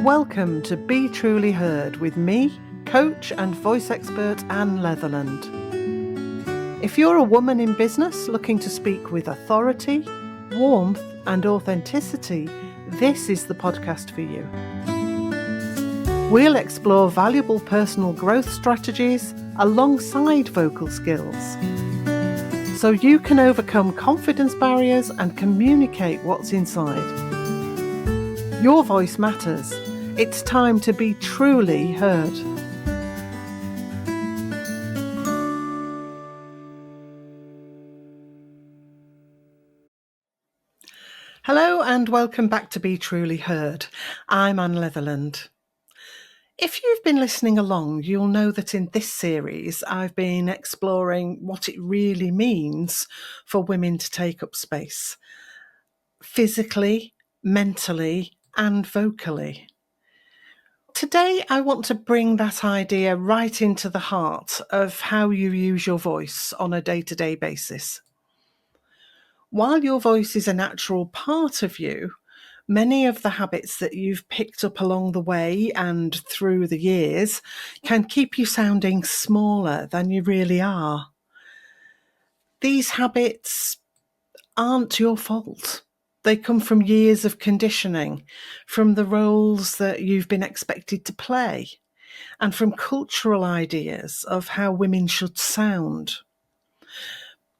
Welcome to Be Truly Heard with me, coach and voice expert Anne Leatherland. If you're a woman in business looking to speak with authority, warmth and authenticity, this is the podcast for you. We'll explore valuable personal growth strategies alongside vocal skills, so you can overcome confidence barriers and communicate what's inside. Your voice matters. It's time to be truly heard. Hello and welcome back to Be Truly Heard. I'm Anne Leatherland. If you've been listening along, you'll know that in this series I've been exploring what it really means for women to take up space, physically, mentally, and vocally. Today, I want to bring that idea right into the heart of how you use your voice on a day-to-day basis. While your voice is a natural part of you, many of the habits that you've picked up along the way and through the years can keep you sounding smaller than you really are. These habits aren't your fault. They come from years of conditioning, from the roles that you've been expected to play, and from cultural ideas of how women should sound.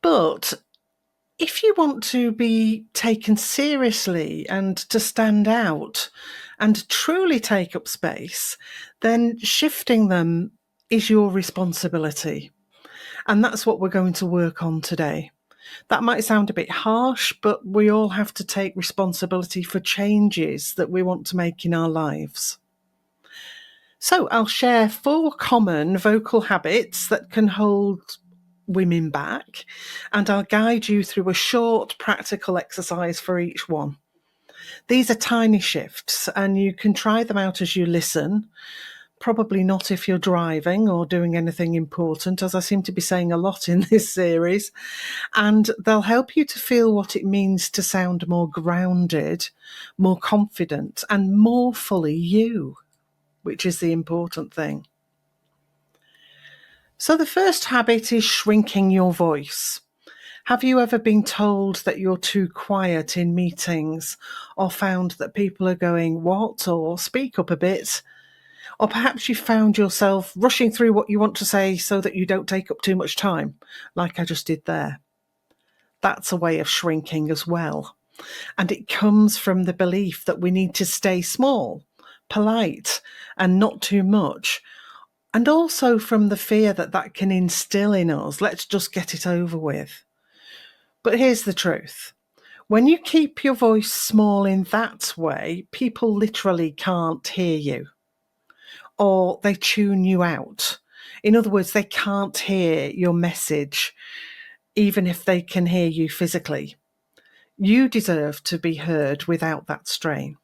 But if you want to be taken seriously and to stand out and truly take up space, then shifting them is your responsibility. And that's what we're going to work on today. That might sound a bit harsh, but we all have to take responsibility for changes that we want to make in our lives. So I'll share 4 common vocal habits that can hold women back, and I'll guide you through a short practical exercise for each one. These are tiny shifts, and you can try them out as you listen. Probably not if you're driving or doing anything important, as I seem to be saying a lot in this series. And they'll help you to feel what it means to sound more grounded, more confident, and more fully you, which is the important thing. So the first habit is shrinking your voice. Have you ever been told that you're too quiet in meetings, or found that people are going, "What?" or "Speak up a bit"? Or perhaps you found yourself rushing through what you want to say so that you don't take up too much time, like I just did there. That's a way of shrinking as well. And it comes from the belief that we need to stay small, polite, and not too much. And also from the fear that that can instill in us, let's just get it over with. But here's the truth. When you keep your voice small in that way, people literally can't hear you. Or they tune you out. In other words, they can't hear your message, even if they can hear you physically. You deserve to be heard without that strain.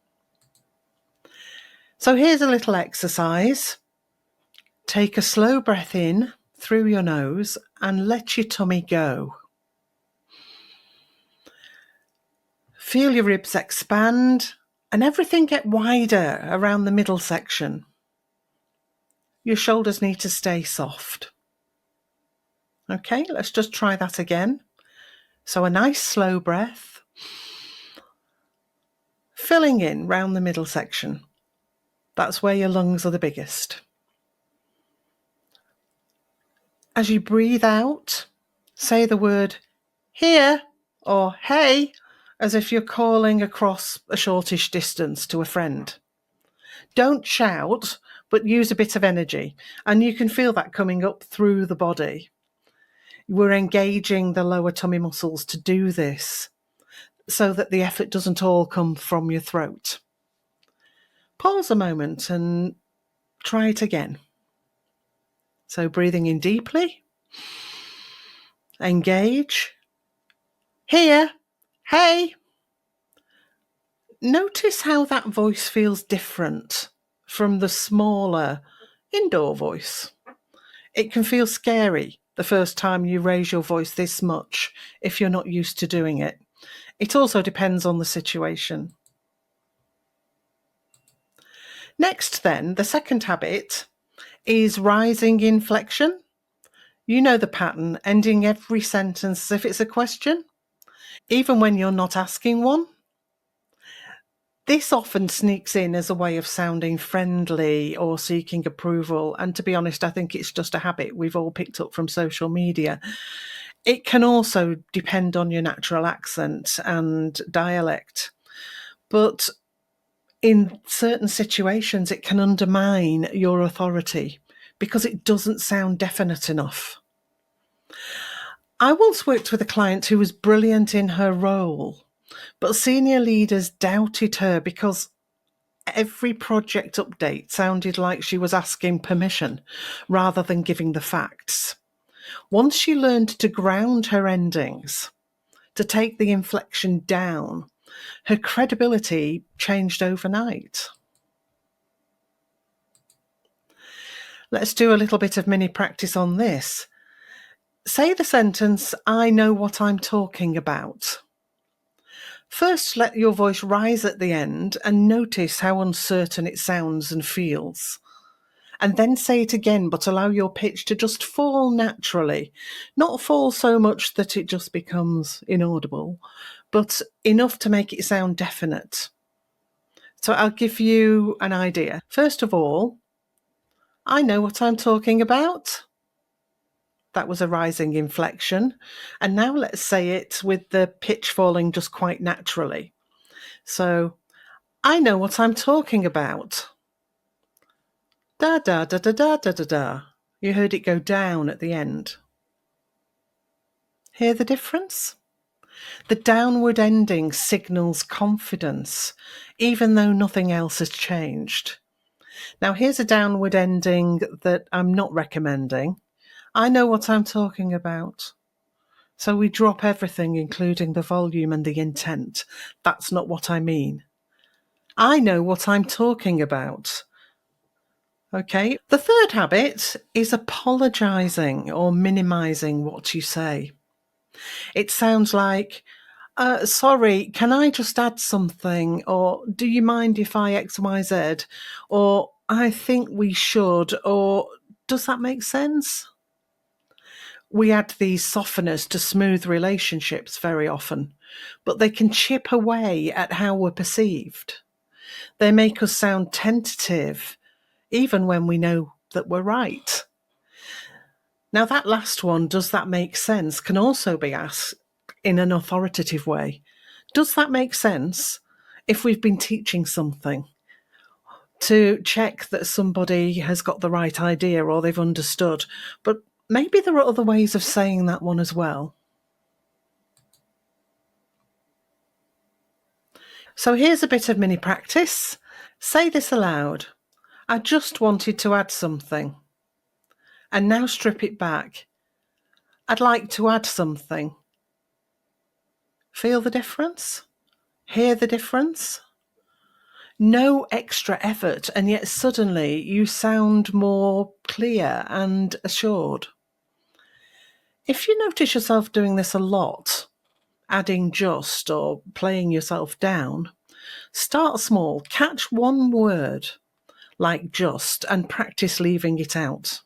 So here's a little exercise. Take a slow breath in through your nose and let your tummy go. Feel your ribs expand and everything get wider around the middle section. Your shoulders need to stay soft. Okay, let's just try that again. So a nice slow breath, filling in round the middle section. That's where your lungs are the biggest. As you breathe out, say the word "here" or "hey" as if you're calling across a shortish distance to a friend. Don't shout, but use a bit of energy, and you can feel that coming up through the body. We're engaging the lower tummy muscles to do this so that the effort doesn't all come from your throat. Pause a moment and try it again. So breathing in deeply, engage, "here, hey." Notice how that voice feels different from the smaller indoor voice. It can feel scary the first time you raise your voice this much if you're not used to doing it. It also depends on the situation. Next, then, the second habit is rising inflection. You know the pattern, ending every sentence as if it's a question, even when you're not asking one. This often sneaks in as a way of sounding friendly or seeking approval. And to be honest, I think it's just a habit we've all picked up from social media. It can also depend on your natural accent and dialect. But in certain situations, it can undermine your authority because it doesn't sound definite enough. I once worked with a client who was brilliant in her role, but senior leaders doubted her because every project update sounded like she was asking permission rather than giving the facts. Once she learned to ground her endings, to take the inflection down, her credibility changed overnight. Let's do a little bit of mini practice on this. Say the sentence, "I know what I'm talking about." First, let your voice rise at the end and notice how uncertain it sounds and feels. And then say it again, but allow your pitch to just fall naturally. Not fall so much that it just becomes inaudible, but enough to make it sound definite. So I'll give you an idea. First of all, "I know what I'm talking about." That was a rising inflection. And now let's say it with the pitch falling just quite naturally. So, "I know what I'm talking about." Da da da da da da da da. You heard it go down at the end. Hear the difference? The downward ending signals confidence, even though nothing else has changed. Now, here's a downward ending that I'm not recommending. "I know what I'm talking about." So we drop everything, including the volume and the intent. That's not what I mean. "I know what I'm talking about." Okay. The third habit is apologising or minimising what you say. It sounds like, "Sorry, can I just add something?" Or, "Do you mind if I XYZ?" Or, "I think we should," or, "Does that make sense?" We add these softeners to smooth relationships very often, but they can chip away at how we're perceived. They make us sound tentative, even when we know that we're right. Now, that last one, "Does that make sense?" can also be asked in an authoritative way. Does that make sense? If we've been teaching something, to check that somebody has got the right idea or they've understood. But maybe there are other ways of saying that one as well. So here's a bit of mini practice. Say this aloud. "I just wanted to add something." And now strip it back. "I'd like to add something." Feel the difference? Hear the difference? No extra effort, and yet suddenly you sound more clear and assured. If you notice yourself doing this a lot, adding just or playing yourself down, start small. Catch one word like just and practice leaving it out.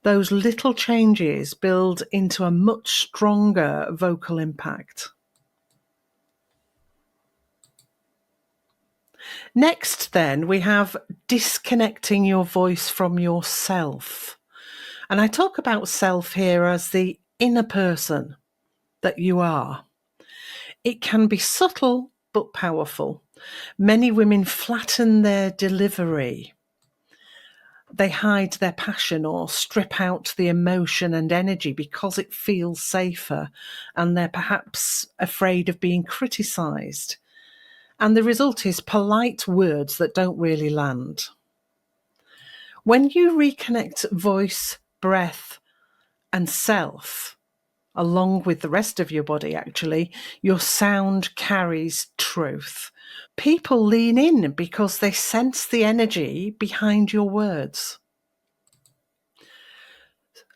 Those little changes build into a much stronger vocal impact. Next, then, we have disconnecting your voice from yourself. And I talk about self here as the inner person that you are. It can be subtle but powerful. Many women flatten their delivery. They hide their passion or strip out the emotion and energy because it feels safer, and they're perhaps afraid of being criticised. And the result is polite words that don't really land. When you reconnect voice, breath, and self, along with the rest of your body, actually, your sound carries truth. People lean in because they sense the energy behind your words.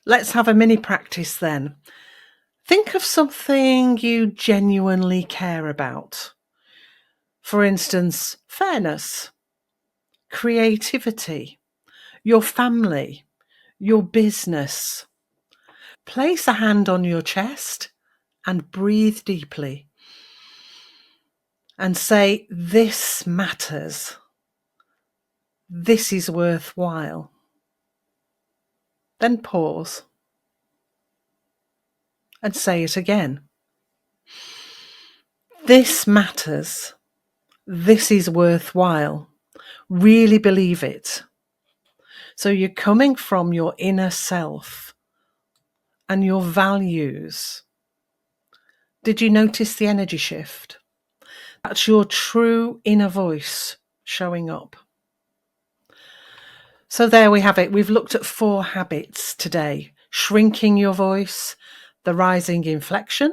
Let's have a mini practice then. Think of something you genuinely care about. For instance, fairness, creativity, your family, your business. Place a hand on your chest and breathe deeply and say, this matters. This is worthwhile. Then pause and say it again. This matters. This is worthwhile. Really believe it. So you're coming from your inner self and your values. Did you notice the energy shift? That's your true inner voice showing up. So there we have it. We've looked at 4 habits today. Shrinking your voice, the rising inflection,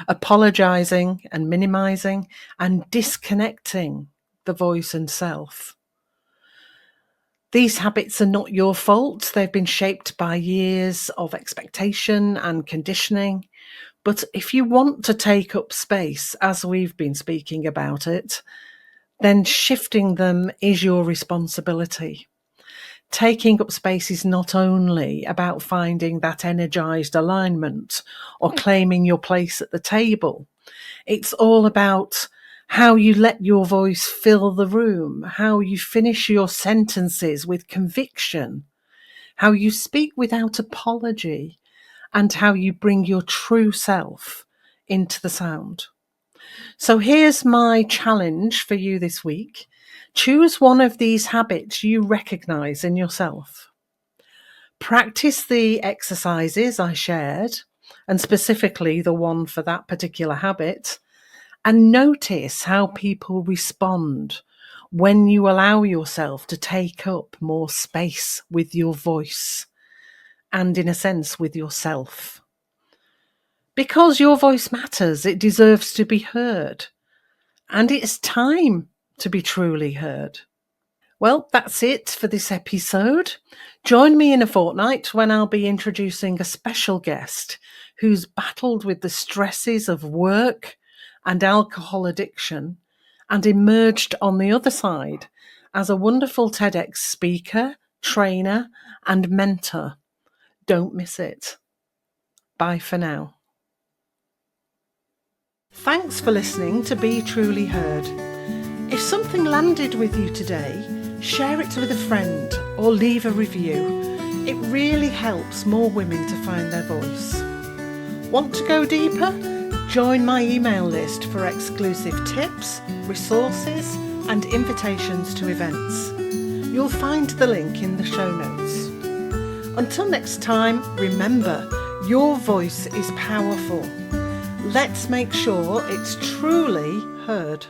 apologising and minimising, and disconnecting the voice and self. These habits are not your fault. They've been shaped by years of expectation and conditioning. But if you want to take up space, as we've been speaking about it, then shifting them is your responsibility. Taking up space is not only about finding that energised alignment or claiming your place at the table. It's all about how you let your voice fill the room, how you finish your sentences with conviction, how you speak without apology, and how you bring your true self into the sound. So here's my challenge for you this week. Choose one of these habits you recognise in yourself. Practice the exercises I shared, and specifically the one for that particular habit, and notice how people respond when you allow yourself to take up more space with your voice and, in a sense, with yourself. Because your voice matters, it deserves to be heard. And it's time to be truly heard. Well, that's it for this episode. Join me in a fortnight when I'll be introducing a special guest who's battled with the stresses of work and alcohol addiction and emerged on the other side as a wonderful TEDx speaker, trainer, and mentor. Don't miss it. Bye for now. Thanks for listening to Be Truly Heard. If something landed with you today, share it with a friend or leave a review. It really helps more women to find their voice. Want to go deeper? Join my email list for exclusive tips, resources, and invitations to events. You'll find the link in the show notes. Until next time, remember, your voice is powerful. Let's make sure it's truly heard.